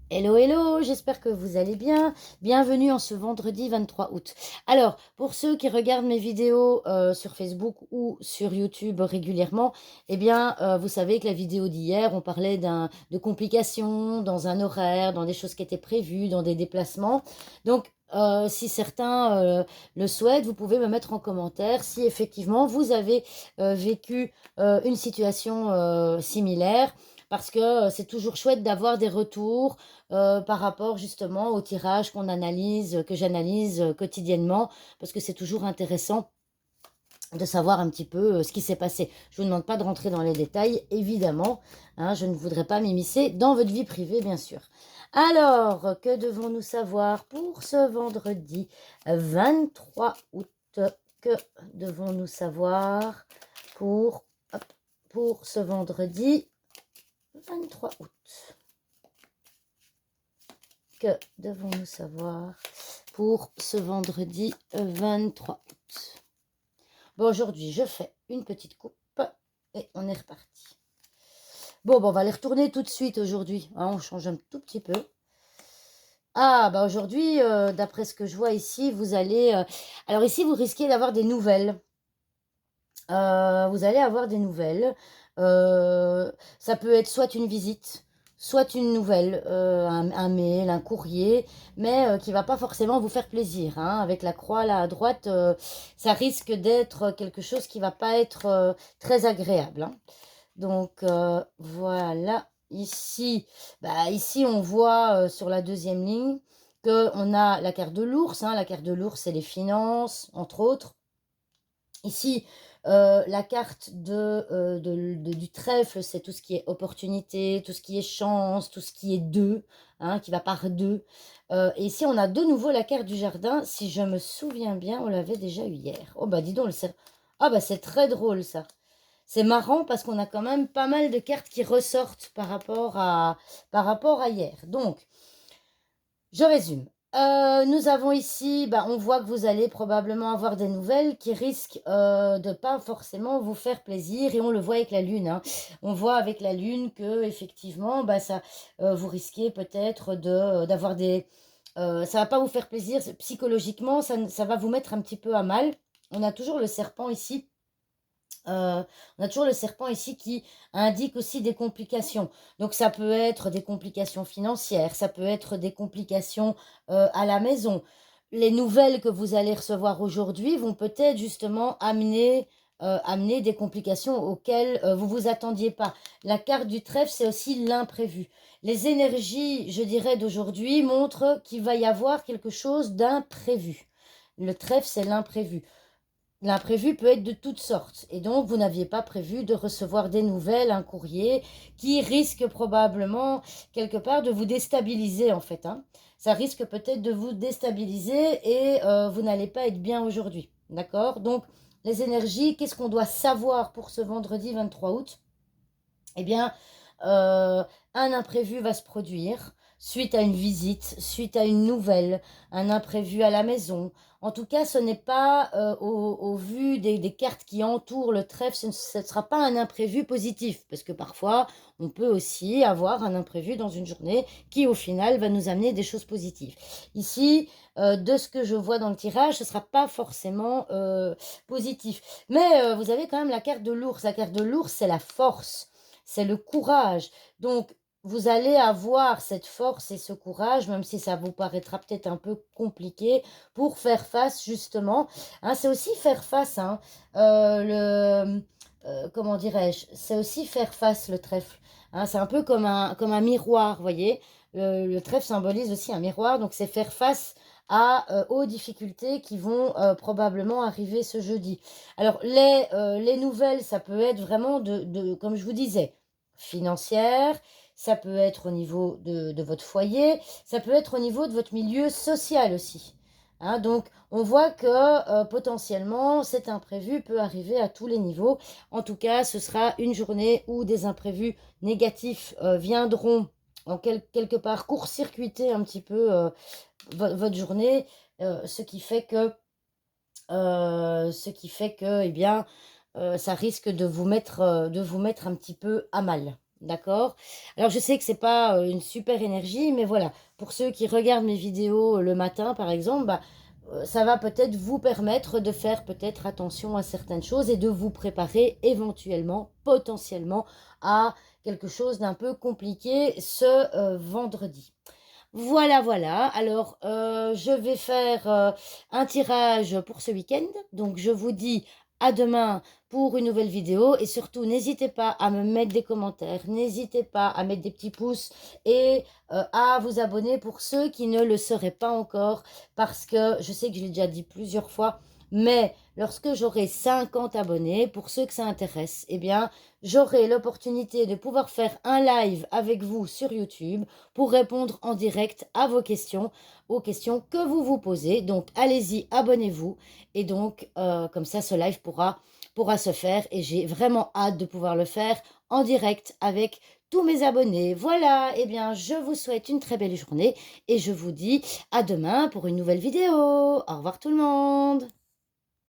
Hello, hello, j'espère que vous allez bien. Bienvenue en ce vendredi 23 août. Alors, pour ceux qui regardent mes vidéos sur Facebook ou sur YouTube régulièrement, eh bien, vous savez que la vidéo d'hier, on parlait de complications dans un horaire, dans des choses qui étaient prévues, dans des déplacements. Donc, si certains le souhaitent, vous pouvez me mettre en commentaire si effectivement vous avez vécu une situation similaire, parce que c'est toujours chouette d'avoir des retours par rapport justement au tirage qu'on analyse, que j'analyse quotidiennement, parce que c'est toujours intéressant de savoir un petit peu ce qui s'est passé. Je ne vous demande pas de rentrer dans les détails, évidemment, hein, je ne voudrais pas m'immiscer dans votre vie privée, bien sûr. Alors, que devons-nous savoir pour ce vendredi 23 août? Que devons-nous savoir pour, hop, pour ce vendredi 23 août? Que devons-nous savoir pour ce vendredi 23 août? Bon, aujourd'hui, je fais une petite coupe et on est reparti. Bon, on va les retourner tout de suite aujourd'hui. Hein, on change un tout petit peu. Ah, bah aujourd'hui, d'après ce que je vois ici, vous allez... alors ici, vous risquez d'avoir des nouvelles. Vous allez avoir des nouvelles. Ça peut être soit une visite, soit une nouvelle, un mail, un courrier, mais qui va pas forcément vous faire plaisir, hein. Avec la croix là à droite, ça risque d'être quelque chose qui va pas être très agréable, hein. Donc voilà, ici, ici on voit sur la deuxième ligne qu'on a la carte de l'ours, hein. La carte de l'ours, c'est les finances, entre autres. Ici, la carte du trèfle, c'est tout ce qui est opportunité, tout ce qui est chance, tout ce qui est deux, hein, qui va par deux. Et ici, on a de nouveau la carte du jardin. Si je me souviens bien, on l'avait déjà eu hier. Oh, bah dis donc, ah, bah c'est très drôle ça. C'est marrant parce qu'on a quand même pas mal de cartes qui ressortent par rapport à hier. Donc, je résume. Nous avons ici, on voit que vous allez probablement avoir des nouvelles qui risquent de pas forcément vous faire plaisir, et on le voit avec la lune, hein. On voit avec la lune que effectivement, ça, vous risquez peut-être d'avoir des, ça va pas vous faire plaisir psychologiquement, ça va vous mettre un petit peu à mal. On a toujours le serpent ici. On a toujours le serpent ici qui indique aussi des complications. Donc ça peut être des complications financières, ça peut être des complications à la maison. Les nouvelles que vous allez recevoir aujourd'hui vont peut-être justement amener des complications auxquelles vous vous attendiez pas. La carte du trèfle, c'est aussi l'imprévu. Les énergies, je dirais, d'aujourd'hui montrent qu'il va y avoir quelque chose d'imprévu. Le trèfle, c'est l'imprévu. L'imprévu peut être de toutes sortes, et donc vous n'aviez pas prévu de recevoir des nouvelles, un courrier qui risque probablement quelque part de vous déstabiliser en fait, hein. Ça risque peut-être de vous déstabiliser et vous n'allez pas être bien aujourd'hui, d'accord? Donc les énergies, qu'est-ce qu'on doit savoir pour ce vendredi 23 août? Eh bien, euh, un imprévu va se produire suite à une visite, suite à une nouvelle, un imprévu à la maison. En tout cas, ce n'est pas, au vu des cartes qui entourent le trèfle, ce ne sera pas un imprévu positif, parce que parfois, on peut aussi avoir un imprévu dans une journée qui, au final, va nous amener des choses positives. Ici, de ce que je vois dans le tirage, ce ne sera pas forcément positif. Mais vous avez quand même la carte de l'ours. La carte de l'ours, c'est la force, c'est le courage. Donc, vous allez avoir cette force et ce courage, même si ça vous paraîtra peut-être un peu compliqué, pour faire face justement, hein. C'est aussi faire face, hein, comment dirais-je, c'est aussi faire face le trèfle, hein. C'est un peu comme un miroir, vous voyez. Le trèfle symbolise aussi un miroir, donc c'est faire face aux difficultés qui vont probablement arriver ce jeudi. Alors, les nouvelles, ça peut être vraiment comme je vous disais, financière, ça peut être au niveau de votre foyer, ça peut être au niveau de votre milieu social aussi, hein. Donc, on voit que potentiellement, cet imprévu peut arriver à tous les niveaux. En tout cas, ce sera une journée où des imprévus négatifs viendront quelque part court-circuiter un petit peu votre journée, ce qui fait que, eh bien, ça risque de vous mettre un petit peu à mal. D'accord? Alors je sais que c'est pas, une super énergie, mais voilà, pour ceux qui regardent mes vidéos le matin, par exemple, bah, ça va peut-être vous permettre de faire peut-être attention à certaines choses et de vous préparer éventuellement, potentiellement, à quelque chose d'un peu compliqué ce, vendredi. Voilà, voilà. Alors, je vais faire, un tirage pour ce week-end. Donc je vous dis à demain pour une nouvelle vidéo et surtout n'hésitez pas à me mettre des commentaires, n'hésitez pas à mettre des petits pouces et à vous abonner pour ceux qui ne le seraient pas encore parce que je sais que je l'ai déjà dit plusieurs fois, mais lorsque j'aurai 50 abonnés, pour ceux que ça intéresse, eh bien, j'aurai l'opportunité de pouvoir faire un live avec vous sur YouTube pour répondre en direct à vos questions, aux questions que vous vous posez. Donc, allez-y, abonnez-vous. Et donc, comme ça, ce live pourra se faire. Et j'ai vraiment hâte de pouvoir le faire en direct avec tous mes abonnés. Voilà, eh bien, je vous souhaite une très belle journée et je vous dis à demain pour une nouvelle vidéo. Au revoir tout le monde.